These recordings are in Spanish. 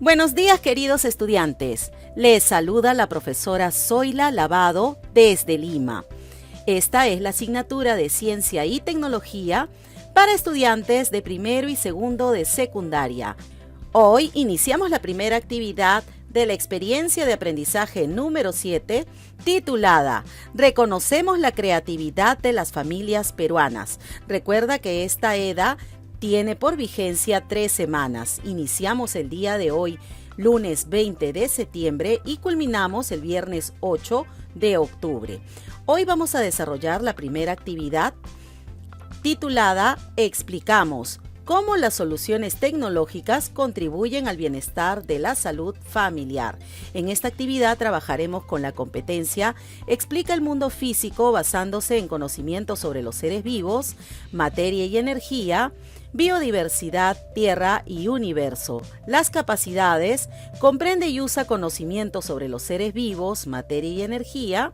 Buenos días, queridos estudiantes. Les saluda la profesora Zoila Lavado desde Lima. Esta es la asignatura de Ciencia y Tecnología para estudiantes de primero y segundo de secundaria. Hoy iniciamos la primera actividad de la experiencia de aprendizaje número 7, titulada Reconocemos la creatividad de las familias peruanas. Recuerda que esta EDA tiene por vigencia 3 semanas. Iniciamos el día de hoy, lunes 20 de septiembre, y culminamos el viernes 8 de octubre. Hoy vamos a desarrollar la primera actividad titulada Explicamos cómo las soluciones tecnológicas contribuyen al bienestar de la salud familiar. En esta actividad trabajaremos con la competencia Explica el mundo físico basándose en conocimientos sobre los seres vivos, materia y energía, biodiversidad, tierra y universo. Las capacidades: comprende y usa conocimientos sobre los seres vivos, materia y energía,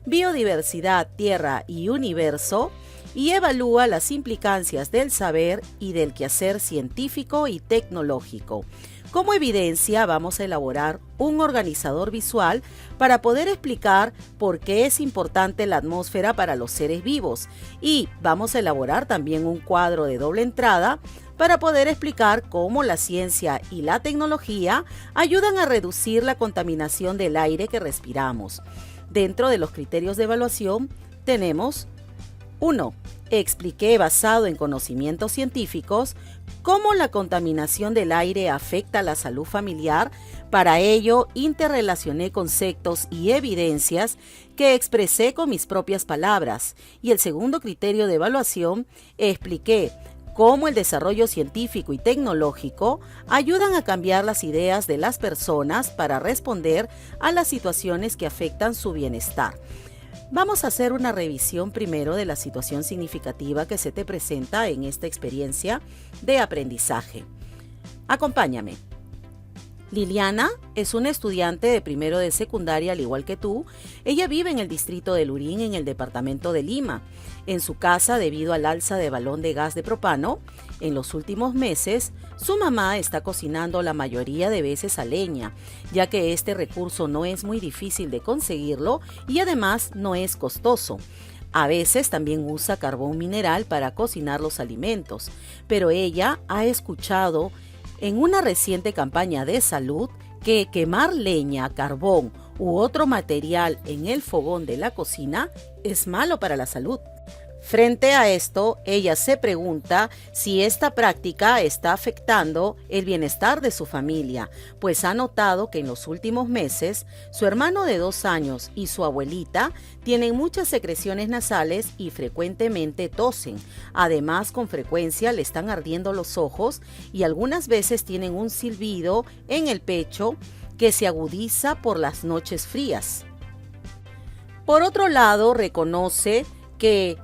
biodiversidad, tierra y universo, y evalúa las implicancias del saber y del quehacer científico y tecnológico. Como evidencia, vamos a elaborar un organizador visual para poder explicar por qué es importante la atmósfera para los seres vivos, y vamos a elaborar también un cuadro de doble entrada para poder explicar cómo la ciencia y la tecnología ayudan a reducir la contaminación del aire que respiramos. Dentro de los criterios de evaluación tenemos 1. Expliqué, basado en conocimientos científicos, cómo la contaminación del aire afecta a la salud familiar. Para ello, interrelacioné conceptos y evidencias que expresé con mis propias palabras. Y el segundo criterio de evaluación, expliqué cómo el desarrollo científico y tecnológico ayudan a cambiar las ideas de las personas para responder a las situaciones que afectan su bienestar. Vamos a hacer una revisión primero de la situación significativa que se te presenta en esta experiencia de aprendizaje. Acompáñame. Liliana es una estudiante de primero de secundaria, al igual que tú. Ella vive en el distrito de Lurín, en el departamento de Lima. En su casa, debido al alza de balón de gas de propano, en los últimos meses, su mamá está cocinando la mayoría de veces a leña, ya que este recurso no es muy difícil de conseguirlo y además no es costoso. A veces también usa carbón mineral para cocinar los alimentos, pero ella ha escuchado en una reciente campaña de salud que quemar leña, carbón u otro material en el fogón de la cocina es malo para la salud. Frente a esto, ella se pregunta si esta práctica está afectando el bienestar de su familia, pues ha notado que en los últimos meses su hermano de 2 años y su abuelita tienen muchas secreciones nasales y frecuentemente tosen. Además, con frecuencia le están ardiendo los ojos y algunas veces tienen un silbido en el pecho que se agudiza por las noches frías. Por otro lado, reconoce que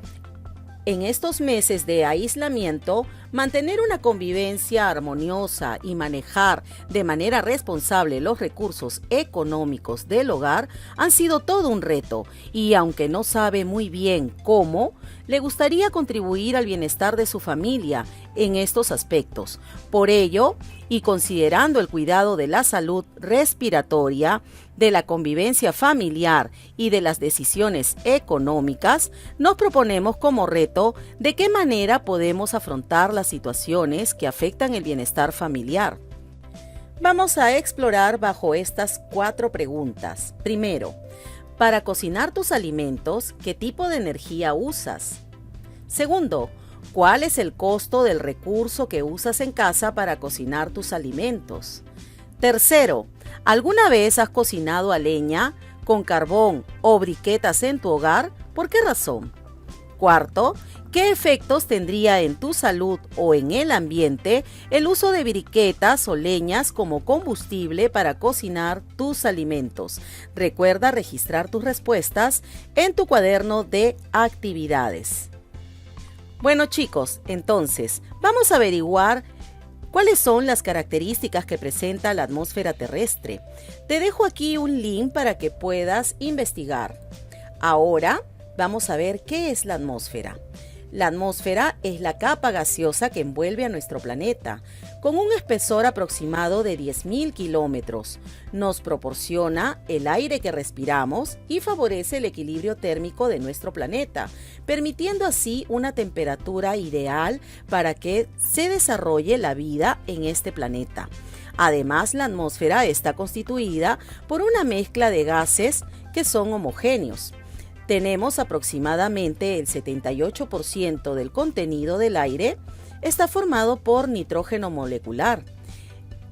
en estos meses de aislamiento, mantener una convivencia armoniosa y manejar de manera responsable los recursos económicos del hogar han sido todo un reto, y aunque no sabe muy bien cómo, le gustaría contribuir al bienestar de su familia en estos aspectos. Por ello, y considerando el cuidado de la salud respiratoria, de la convivencia familiar y de las decisiones económicas, nos proponemos como reto de qué manera podemos afrontar las situaciones que afectan el bienestar familiar. Vamos a explorar bajo estas 4 preguntas. Primero, para cocinar tus alimentos, ¿qué tipo de energía usas? Segundo, ¿cuál es el costo del recurso que usas en casa para cocinar tus alimentos? Tercero, ¿alguna vez has cocinado a leña, con carbón o briquetas en tu hogar? ¿Por qué razón? Cuarto, ¿qué efectos tendría en tu salud o en el ambiente el uso de briquetas o leñas como combustible para cocinar tus alimentos? Recuerda registrar tus respuestas en tu cuaderno de actividades. Bueno, chicos, entonces vamos a averiguar ¿cuáles son las características que presenta la atmósfera terrestre? Te dejo aquí un link para que puedas investigar. Ahora vamos a ver qué es la atmósfera. La atmósfera es la capa gaseosa que envuelve a nuestro planeta, con un espesor aproximado de 10.000 kilómetros. Nos proporciona el aire que respiramos y favorece el equilibrio térmico de nuestro planeta, permitiendo así una temperatura ideal para que se desarrolle la vida en este planeta. Además, la atmósfera está constituida por una mezcla de gases que son homogéneos. Tenemos aproximadamente el 78% del contenido del aire está formado por nitrógeno molecular.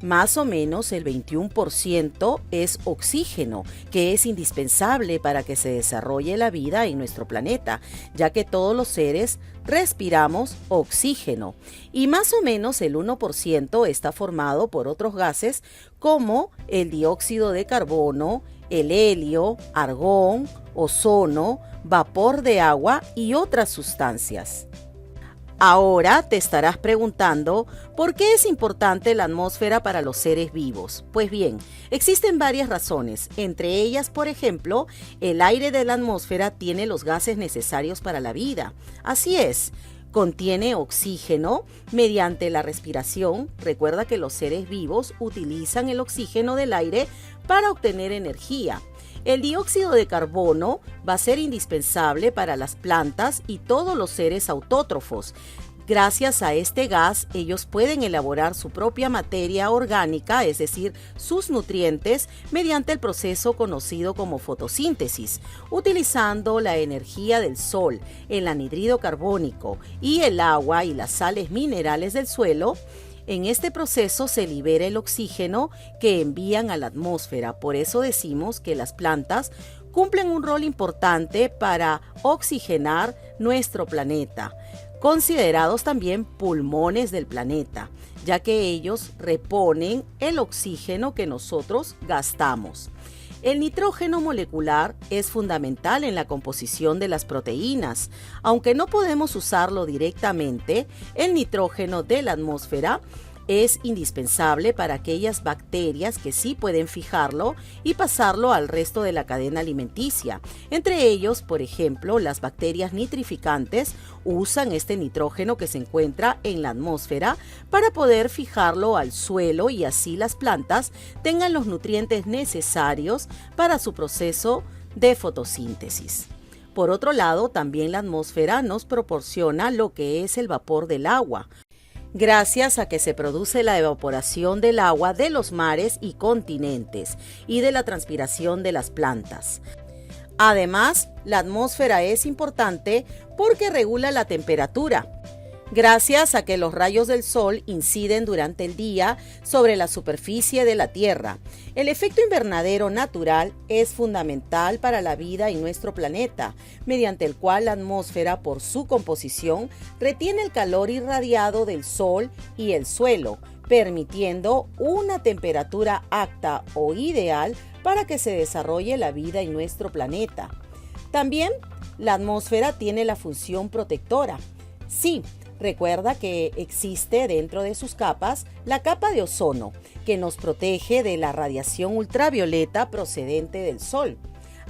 Más o menos el 21% es oxígeno, que es indispensable para que se desarrolle la vida en nuestro planeta, ya que todos los seres respiramos oxígeno. Y más o menos el 1% está formado por otros gases como el dióxido de carbono, el helio, argón, ozono, vapor de agua y otras sustancias. Ahora te estarás preguntando ¿por qué es importante la atmósfera para los seres vivos? Pues bien, existen varias razones. Entre ellas, por ejemplo, el aire de la atmósfera tiene los gases necesarios para la vida. Así es. Contiene oxígeno mediante la respiración. Recuerda que los seres vivos utilizan el oxígeno del aire para obtener energía. El dióxido de carbono va a ser indispensable para las plantas y todos los seres autótrofos. Gracias a este gas, ellos pueden elaborar su propia materia orgánica, es decir, sus nutrientes, mediante el proceso conocido como fotosíntesis, utilizando la energía del sol, el anhídrido carbónico y el agua y las sales minerales del suelo. En este proceso se libera el oxígeno que envían a la atmósfera. Por eso decimos que las plantas cumplen un rol importante para oxigenar nuestro planeta, considerados también pulmones del planeta, ya que ellos reponen el oxígeno que nosotros gastamos. El nitrógeno molecular es fundamental en la composición de las proteínas. Aunque no podemos usarlo directamente, el nitrógeno de la atmósfera es indispensable para aquellas bacterias que sí pueden fijarlo y pasarlo al resto de la cadena alimenticia. Entre ellos, por ejemplo, las bacterias nitrificantes usan este nitrógeno que se encuentra en la atmósfera para poder fijarlo al suelo y así las plantas tengan los nutrientes necesarios para su proceso de fotosíntesis. Por otro lado, también la atmósfera nos proporciona lo que es el vapor del agua, gracias a que se produce la evaporación del agua de los mares y continentes y de la transpiración de las plantas. Además, la atmósfera es importante porque regula la temperatura, gracias a que los rayos del sol inciden durante el día sobre la superficie de la Tierra. El efecto invernadero natural es fundamental para la vida en nuestro planeta, mediante el cual la atmósfera, por su composición, retiene el calor irradiado del sol y el suelo, permitiendo una temperatura apta o ideal para que se desarrolle la vida en nuestro planeta. También, la atmósfera tiene la función protectora. Sí, recuerda que existe dentro de sus capas la capa de ozono, que nos protege de la radiación ultravioleta procedente del sol.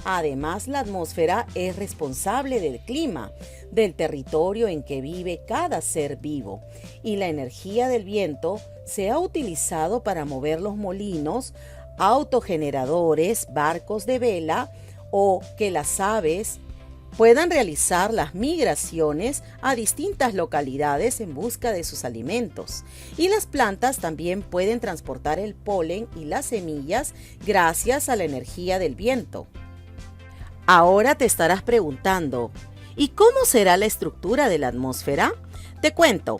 Además, la atmósfera es responsable del clima, del territorio en que vive cada ser vivo, y la energía del viento se ha utilizado para mover los molinos, autogeneradores, barcos de vela o que las aves puedan realizar las migraciones a distintas localidades en busca de sus alimentos. Y las plantas también pueden transportar el polen y las semillas gracias a la energía del viento. Ahora te estarás preguntando, ¿y cómo será la estructura de la atmósfera? Te cuento,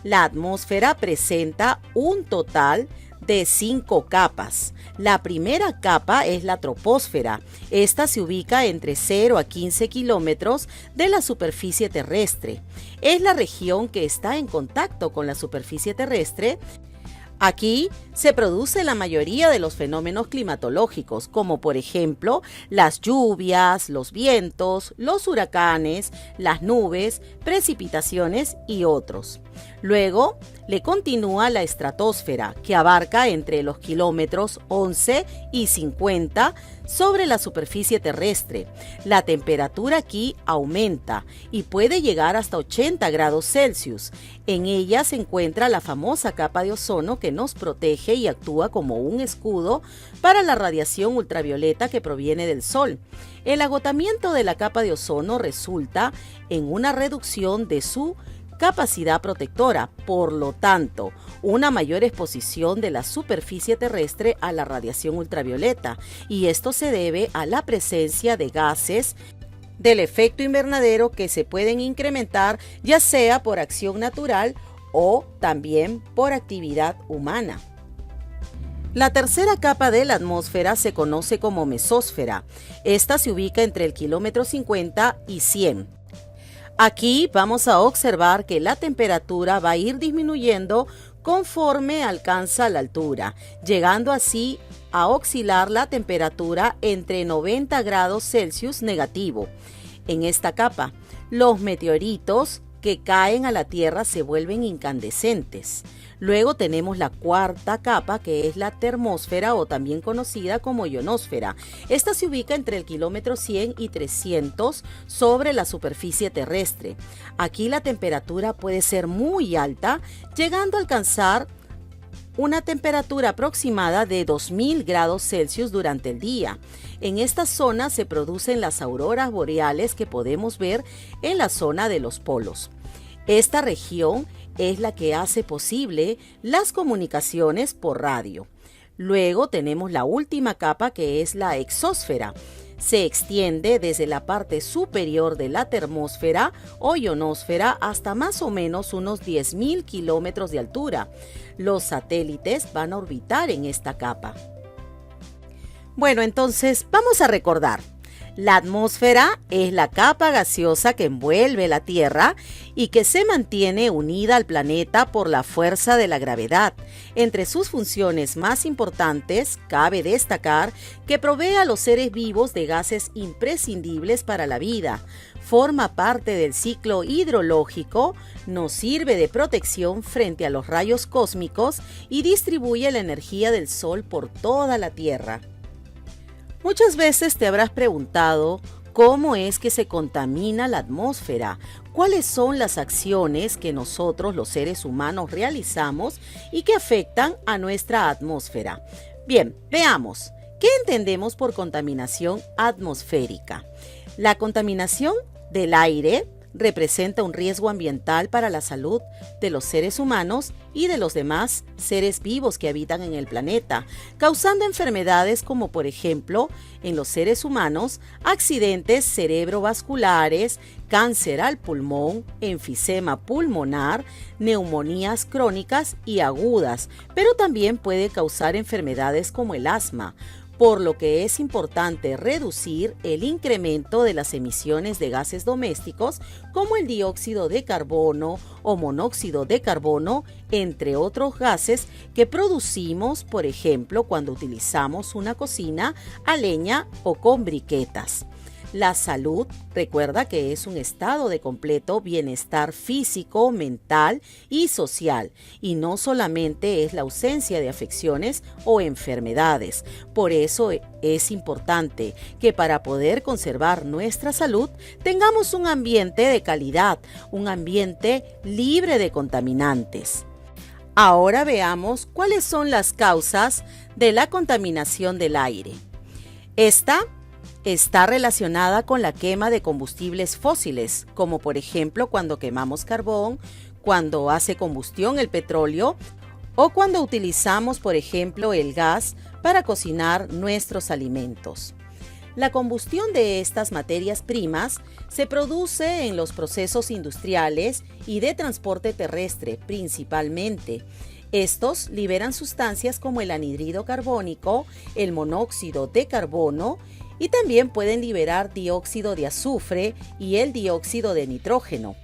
la atmósfera presenta un total de 5 capas. La primera capa es la troposfera. Esta se ubica entre 0 a 15 kilómetros de la superficie terrestre. Es la región que está en contacto con la superficie terrestre. Aquí se produce la mayoría de los fenómenos climatológicos, como por ejemplo las lluvias, los vientos, los huracanes, las nubes, precipitaciones y otros. Luego le continúa la estratosfera, que abarca entre los kilómetros 11 y 50 sobre la superficie terrestre. La temperatura aquí aumenta y puede llegar hasta 80 grados Celsius. En ella se encuentra la famosa capa de ozono que nos protege y actúa como un escudo para la radiación ultravioleta que proviene del Sol. El agotamiento de la capa de ozono resulta en una reducción de su capacidad protectora, por lo tanto, una mayor exposición de la superficie terrestre a la radiación ultravioleta, y esto se debe a la presencia de gases del efecto invernadero que se pueden incrementar ya sea por acción natural o también por actividad humana. La tercera capa de la atmósfera se conoce como mesósfera. Esta se ubica entre el kilómetro 50 y 100. Aquí vamos a observar que la temperatura va a ir disminuyendo conforme alcanza la altura, llegando así a oscilar la temperatura entre 90 grados Celsius negativo. En esta capa, los meteoritos que caen a la Tierra se vuelven incandescentes. Luego tenemos la cuarta capa, que es la termósfera o también conocida como ionosfera. Esta se ubica entre el kilómetro 100 y 300 sobre la superficie terrestre. Aquí la temperatura puede ser muy alta, llegando a alcanzar una temperatura aproximada de 2000 grados Celsius durante el día. En esta zona se producen las auroras boreales que podemos ver en la zona de los polos. Esta región es la que hace posible las comunicaciones por radio. Luego tenemos la última capa, que es la exósfera. Se extiende desde la parte superior de la termósfera o ionosfera hasta más o menos unos 10.000 kilómetros de altura. Los satélites van a orbitar en esta capa. Bueno, entonces vamos a recordar. La atmósfera es la capa gaseosa que envuelve la Tierra y que se mantiene unida al planeta por la fuerza de la gravedad. Entre sus funciones más importantes, cabe destacar que provee a los seres vivos de gases imprescindibles para la vida, forma parte del ciclo hidrológico, nos sirve de protección frente a los rayos cósmicos y distribuye la energía del Sol por toda la Tierra. Muchas veces te habrás preguntado cómo es que se contamina la atmósfera, cuáles son las acciones que nosotros los seres humanos realizamos y que afectan a nuestra atmósfera. Bien, veamos, ¿qué entendemos por contaminación atmosférica? La contaminación del aire representa un riesgo ambiental para la salud de los seres humanos y de los demás seres vivos que habitan en el planeta, causando enfermedades como, por ejemplo, en los seres humanos, accidentes cerebrovasculares, cáncer al pulmón, enfisema pulmonar, neumonías crónicas y agudas, pero también puede causar enfermedades como el asma, por lo que es importante reducir el incremento de las emisiones de gases domésticos como el dióxido de carbono o monóxido de carbono, entre otros gases que producimos, por ejemplo, cuando utilizamos una cocina a leña o con briquetas. La salud, recuerda que es un estado de completo bienestar físico, mental y social, y no solamente es la ausencia de afecciones o enfermedades. Por eso es importante que para poder conservar nuestra salud tengamos un ambiente de calidad, un ambiente libre de contaminantes. Ahora veamos cuáles son las causas de la contaminación del aire. Esta está relacionada con la quema de combustibles fósiles, como por ejemplo cuando quemamos carbón, cuando hace combustión el petróleo o cuando utilizamos, por ejemplo, el gas para cocinar nuestros alimentos. La combustión de estas materias primas se produce en los procesos industriales y de transporte terrestre principalmente. Estos liberan sustancias como el anhídrido carbónico, el monóxido de carbono, y también pueden liberar dióxido de azufre y el dióxido de nitrógeno.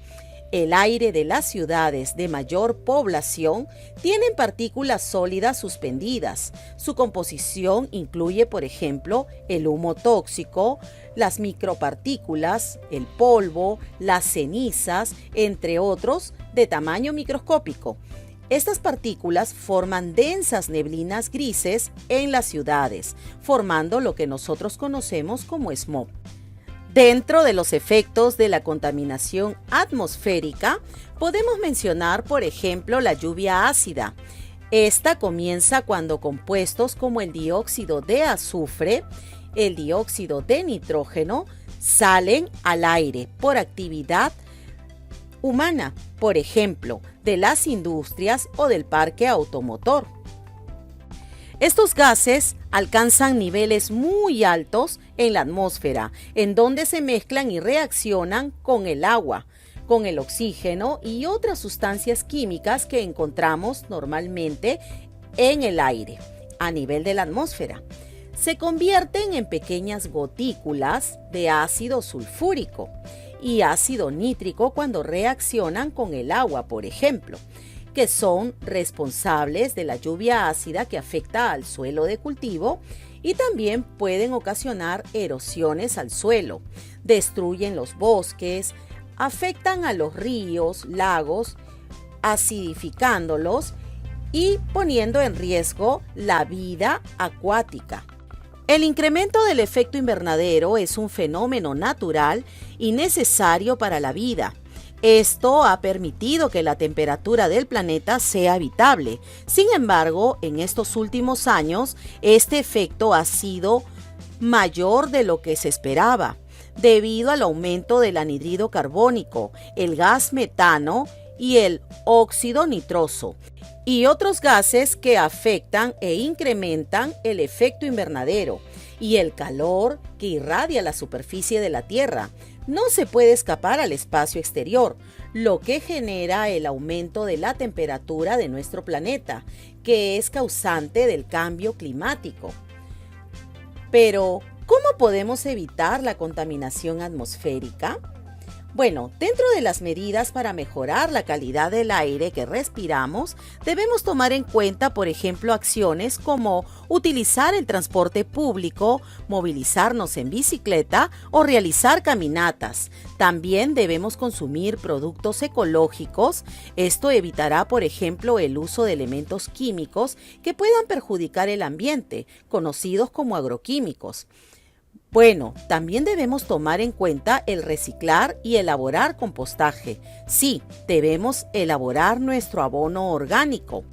El aire de las ciudades de mayor población tienen partículas sólidas suspendidas. Su composición incluye, por ejemplo, el humo tóxico, las micropartículas, el polvo, las cenizas, entre otros, de tamaño microscópico. Estas partículas forman densas neblinas grises en las ciudades, formando lo que nosotros conocemos como smog. Dentro de los efectos de la contaminación atmosférica, podemos mencionar, por ejemplo, la lluvia ácida. Esta comienza cuando compuestos como el dióxido de azufre, el dióxido de nitrógeno, salen al aire por actividad humana, por ejemplo, de las industrias o del parque automotor. Estos gases alcanzan niveles muy altos en la atmósfera, en donde se mezclan y reaccionan con el agua, con el oxígeno y otras sustancias químicas que encontramos normalmente en el aire, a nivel de la atmósfera. Se convierten en pequeñas gotículas de ácido sulfúrico y ácido nítrico cuando reaccionan con el agua, por ejemplo, que son responsables de la lluvia ácida que afecta al suelo de cultivo y también pueden ocasionar erosiones al suelo, destruyen los bosques, afectan a los ríos, lagos, acidificándolos y poniendo en riesgo la vida acuática. El incremento del efecto invernadero es un fenómeno natural y necesario para la vida. Esto ha permitido que la temperatura del planeta sea habitable. Sin embargo, en estos últimos años, este efecto ha sido mayor de lo que se esperaba, debido al aumento del anhídrido carbónico, el gas metano y el óxido nitroso, y otros gases que afectan e incrementan el efecto invernadero y el calor que irradia la superficie de la Tierra. No se puede escapar al espacio exterior, lo que genera el aumento de la temperatura de nuestro planeta, que es causante del cambio climático. Pero, ¿cómo podemos evitar la contaminación atmosférica? Bueno, dentro de las medidas para mejorar la calidad del aire que respiramos, debemos tomar en cuenta, por ejemplo, acciones como utilizar el transporte público, movilizarnos en bicicleta o realizar caminatas. También debemos consumir productos ecológicos. Esto evitará, por ejemplo, el uso de elementos químicos que puedan perjudicar el ambiente, conocidos como agroquímicos. Bueno, también debemos tomar en cuenta el reciclar y elaborar compostaje. Sí, debemos elaborar nuestro abono orgánico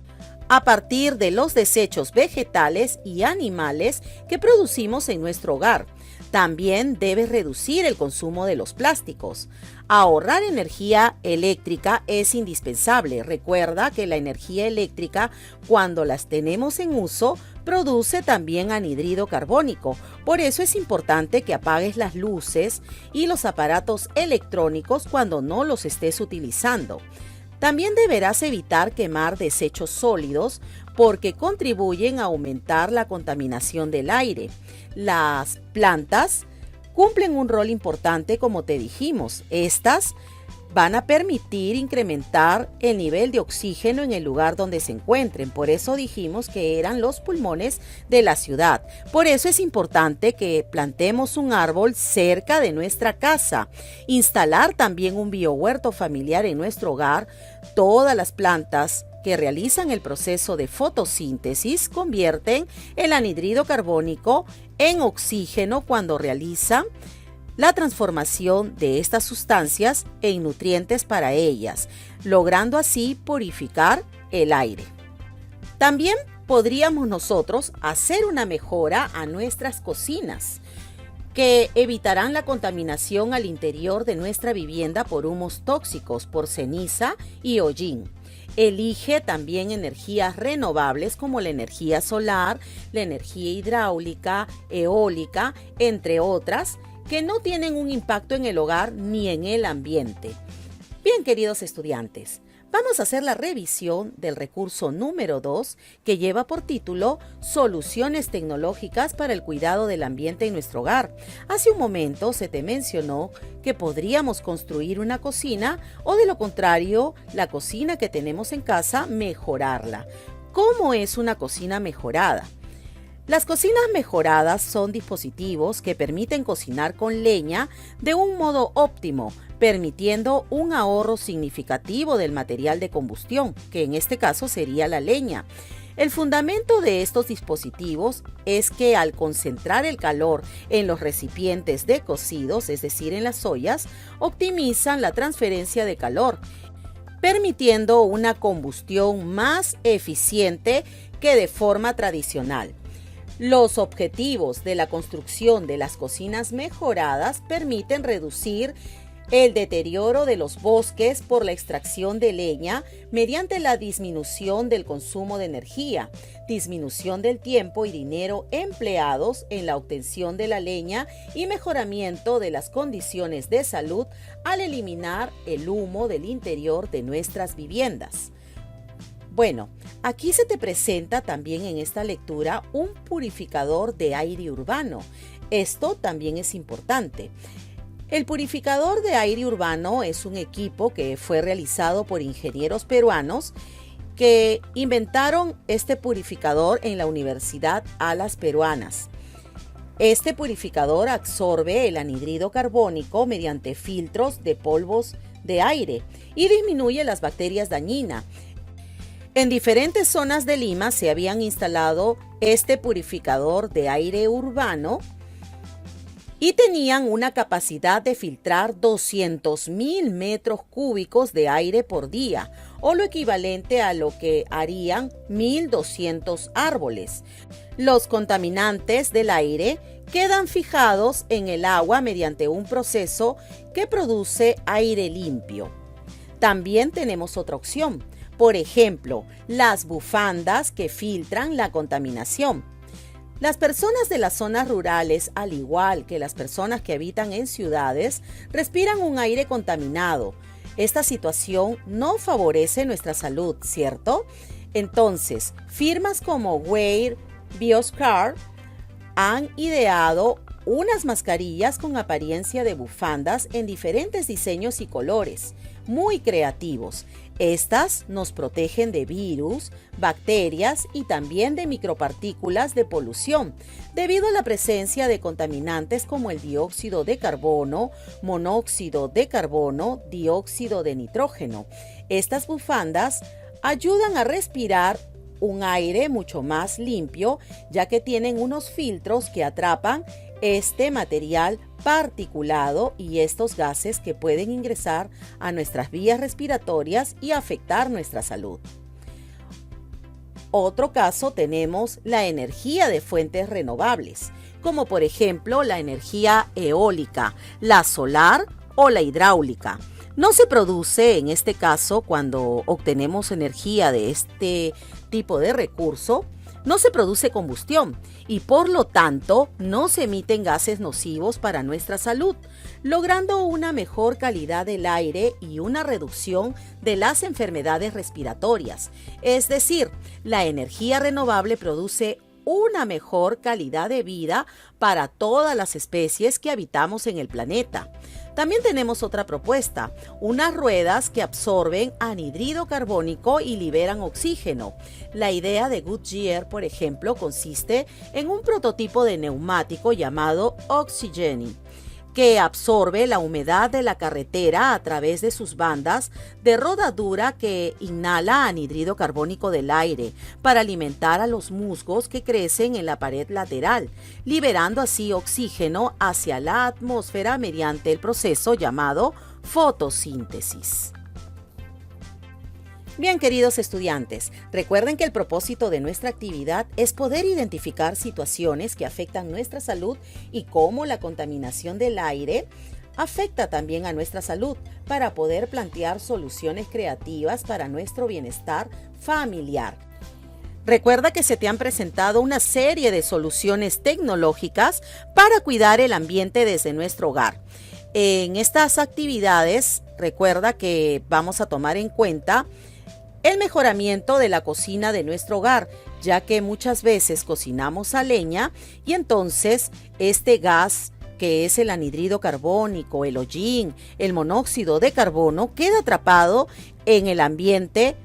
a partir de los desechos vegetales y animales que producimos en nuestro hogar. También debes reducir el consumo de los plásticos. Ahorrar energía eléctrica es indispensable. Recuerda que la energía eléctrica, cuando las tenemos en uso, produce también anhídrido carbónico. Por eso es importante que apagues las luces y los aparatos electrónicos cuando no los estés utilizando. También deberás evitar quemar desechos sólidos porque contribuyen a aumentar la contaminación del aire. Las plantas cumplen un rol importante, como te dijimos. Estas van a permitir incrementar el nivel de oxígeno en el lugar donde se encuentren. Por eso dijimos que eran los pulmones de la ciudad. Por eso es importante que plantemos un árbol cerca de nuestra casa. Instalar también un biohuerto familiar en nuestro hogar. Todas las plantas que realizan el proceso de fotosíntesis convierten el anhídrido carbónico en oxígeno cuando realizan la transformación de estas sustancias en nutrientes para ellas, logrando así purificar el aire. También podríamos nosotros hacer una mejora a nuestras cocinas, que evitarán la contaminación al interior de nuestra vivienda por humos tóxicos, por ceniza y hollín. Elige también energías renovables como la energía solar, la energía hidráulica, eólica, entre otras, que no tienen un impacto en el hogar ni en el ambiente. Bien, queridos estudiantes, Vamos a hacer la revisión del recurso número 2, que lleva por título Soluciones tecnológicas para el cuidado del ambiente en nuestro hogar. Hace un momento se te mencionó que podríamos construir una cocina o, de lo contrario, la cocina que tenemos en casa, mejorarla. ¿Cómo es una cocina mejorada? Las cocinas mejoradas son dispositivos que permiten cocinar con leña de un modo óptimo, permitiendo un ahorro significativo del material de combustión, que en este caso sería la leña. El fundamento de estos dispositivos es que al concentrar el calor en los recipientes de cocidos, es decir, en las ollas, optimizan la transferencia de calor, permitiendo una combustión más eficiente que de forma tradicional. Los objetivos de la construcción de las cocinas mejoradas permiten reducir el deterioro de los bosques por la extracción de leña mediante la disminución del consumo de energía, disminución del tiempo y dinero empleados en la obtención de la leña y mejoramiento de las condiciones de salud al eliminar el humo del interior de nuestras viviendas. Bueno, aquí se te presenta también en esta lectura un purificador de aire urbano. Esto también es importante. El purificador de aire urbano es un equipo que fue realizado por ingenieros peruanos que inventaron este purificador en la Universidad Alas Peruanas. Este purificador absorbe el anhídrido carbónico mediante filtros de polvos de aire y disminuye las bacterias dañinas. En diferentes zonas de Lima se habían instalado este purificador de aire urbano y tenían una capacidad de filtrar 200.000 metros cúbicos de aire por día, o lo equivalente a lo que harían 1.200 árboles. Los contaminantes del aire quedan fijados en el agua mediante un proceso que produce aire limpio. También tenemos otra opción. Por ejemplo, las bufandas que filtran la contaminación. Las personas de las zonas rurales, al igual que las personas que habitan en ciudades, respiran un aire contaminado. Esta situación no favorece nuestra salud, ¿cierto? Entonces, firmas como Weir Bioscar han ideado unas mascarillas con apariencia de bufandas en diferentes diseños y colores, muy creativos. Estas nos protegen de virus, bacterias y también de micropartículas de polución, debido a la presencia de contaminantes como el dióxido de carbono, monóxido de carbono, dióxido de nitrógeno. Estas bufandas ayudan a respirar un aire mucho más limpio, ya que tienen unos filtros que atrapan este material particulado y estos gases que pueden ingresar a nuestras vías respiratorias y afectar nuestra salud. Otro caso tenemos la energía de fuentes renovables, como por ejemplo la energía eólica, la solar o la hidráulica. No se produce en este caso cuando obtenemos energía de este tipo de recurso, no se produce combustión y por lo tanto no se emiten gases nocivos para nuestra salud, logrando una mejor calidad del aire y una reducción de las enfermedades respiratorias. Es decir, la energía renovable produce una mejor calidad de vida para todas las especies que habitamos en el planeta. También tenemos otra propuesta, unas ruedas que absorben anhídrido carbónico y liberan oxígeno. La idea de Goodyear, por ejemplo, consiste en un prototipo de neumático llamado Oxygeny, que absorbe la humedad de la carretera a través de sus bandas de rodadura que inhala anhídrido carbónico del aire para alimentar a los musgos que crecen en la pared lateral, liberando así oxígeno hacia la atmósfera mediante el proceso llamado fotosíntesis. Bien, queridos estudiantes, recuerden que el propósito de nuestra actividad es poder identificar situaciones que afectan nuestra salud y cómo la contaminación del aire afecta también a nuestra salud para poder plantear soluciones creativas para nuestro bienestar familiar. Recuerda que se te han presentado una serie de soluciones tecnológicas para cuidar el ambiente desde nuestro hogar. En estas actividades, recuerda que vamos a tomar en cuenta el mejoramiento de la cocina de nuestro hogar, ya que muchas veces cocinamos a leña y entonces este gas, que es el anhídrido carbónico, el hollín, el monóxido de carbono, queda atrapado en el ambiente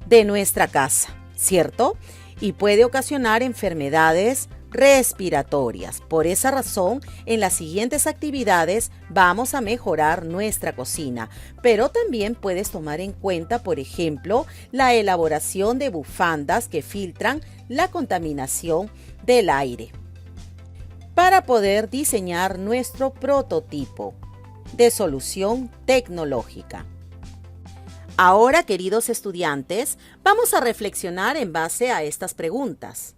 de nuestra casa, ¿cierto? Y puede ocasionar enfermedades respiratorias. Por esa razón, en las siguientes actividades vamos a mejorar nuestra cocina, pero también puedes tomar en cuenta, por ejemplo, la elaboración de bufandas que filtran la contaminación del aire, para poder diseñar nuestro prototipo de solución tecnológica. Ahora, queridos estudiantes, vamos a reflexionar en base a estas preguntas.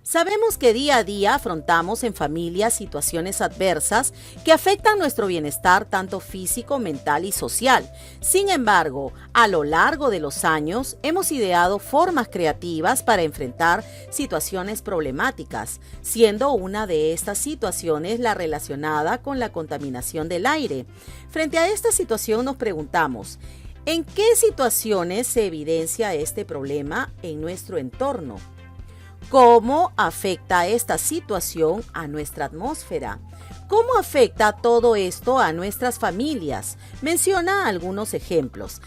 Sabemos que día a día afrontamos en familia situaciones adversas que afectan nuestro bienestar tanto físico, mental y social. Sin embargo, a lo largo de los años hemos ideado formas creativas para enfrentar situaciones problemáticas, siendo una de estas situaciones la relacionada con la contaminación del aire. Frente a esta situación nos preguntamos, ¿en qué situaciones se evidencia este problema en nuestro entorno? ¿Cómo afecta esta situación a nuestra atmósfera? ¿Cómo afecta todo esto a nuestras familias? Menciona algunos ejemplos.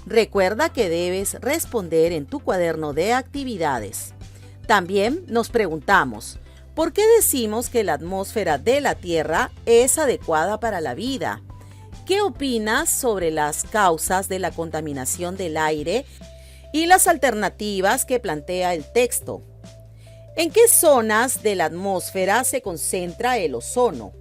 Recuerda que debes responder en tu cuaderno de actividades. También nos preguntamos, ¿por qué decimos que la atmósfera de la Tierra es adecuada para la vida? ¿Qué opinas sobre las causas de la contaminación del aire y las alternativas que plantea el texto? ¿En qué zonas de la atmósfera se concentra el ozono?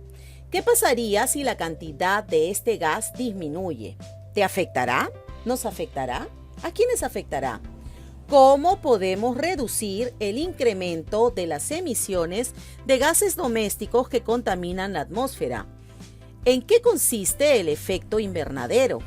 ¿Qué pasaría si la cantidad de este gas disminuye? ¿Te afectará? ¿Nos afectará? ¿A quiénes afectará? ¿Cómo podemos reducir el incremento de las emisiones de gases domésticos que contaminan la atmósfera? ¿En qué consiste el efecto invernadero?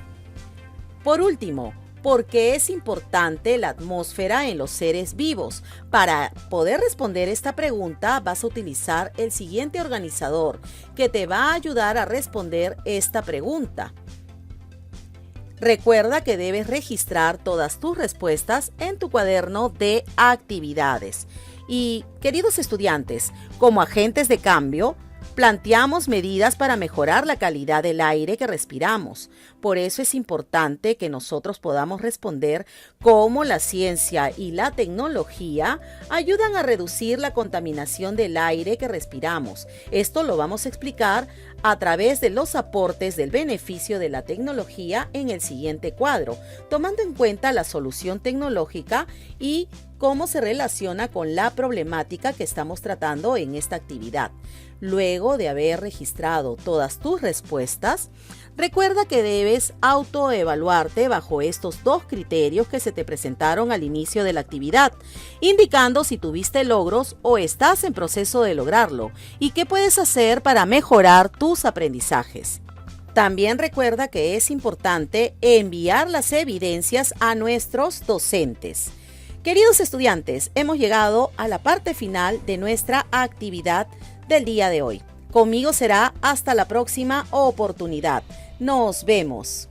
Por último, ¿por qué es importante la atmósfera en los seres vivos? Para poder responder esta pregunta vas a utilizar el siguiente organizador que te va a ayudar a responder esta pregunta. Recuerda que debes registrar todas tus respuestas en tu cuaderno de actividades. Y, queridos estudiantes, como agentes de cambio, planteamos medidas para mejorar la calidad del aire que respiramos. Por eso es importante que nosotros podamos responder cómo la ciencia y la tecnología ayudan a reducir la contaminación del aire que respiramos. Esto lo vamos a explicar a través de los aportes del beneficio de la tecnología en el siguiente cuadro, tomando en cuenta la solución tecnológica y cómo se relaciona con la problemática que estamos tratando en esta actividad. Luego de haber registrado todas tus respuestas, recuerda que debes autoevaluarte bajo estos dos criterios que se te presentaron al inicio de la actividad, indicando si tuviste logros o estás en proceso de lograrlo y qué puedes hacer para mejorar tus aprendizajes. También recuerda que es importante enviar las evidencias a nuestros docentes. Queridos estudiantes, hemos llegado a la parte final de nuestra actividad del día de hoy. Conmigo será hasta la próxima oportunidad. Nos vemos.